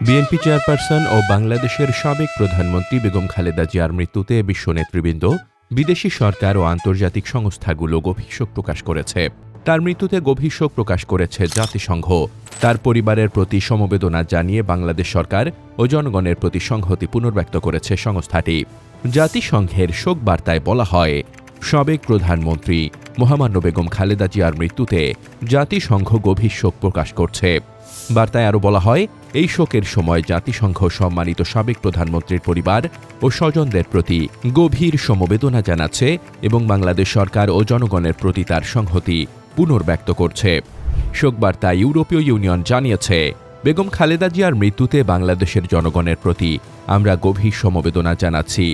BNP chairperson ও বাংলাদেশের সাবেক প্রধানমন্ত্রী বেগম খালেদা জিয়ার মৃত্যুতে বিশ্ব নেতৃবৃন্দ, বিদেশি সরকার ও আন্তর্জাতিক সংস্থাগুলো গভীর শোক প্রকাশ করেছে। তার মৃত্যুতে গভীর শোক প্রকাশ করেছে জাতিসংঘ। তার পরিবারের প্রতি সমবেদনা জানিয়ে বাংলাদেশ সরকার ও জনগণের প্রতি সংহতি পুনর্ব্যক্ত করেছে সংস্থাটি। জাতিসংঘের শোক বার্তায় বলা হয়, সাবেক প্রধানমন্ত্রী মহামান্য বেগম খালেদা জিয়ার মৃত্যুতে জাতিসংঘ গভীর শোক প্রকাশ করছে। বার্তায় আরও বলা হয়, এই শোকের সময় জাতিসংঘ সম্মানিত সাবেক প্রধানমন্ত্রীর পরিবার ও স্বজনদের প্রতি গভীর সমবেদনা জানাচ্ছে এবং বাংলাদেশ সরকার ও জনগণের প্রতি তার সংহতি পুনর্ব্যক্ত করছে। শোকবার্তায় ইউরোপীয় ইউনিয়ন জানিয়েছে, বেগম খালেদা জিয়ার মৃত্যুতে বাংলাদেশের জনগণের প্রতি আমরা গভীর সমবেদনা জানাচ্ছি।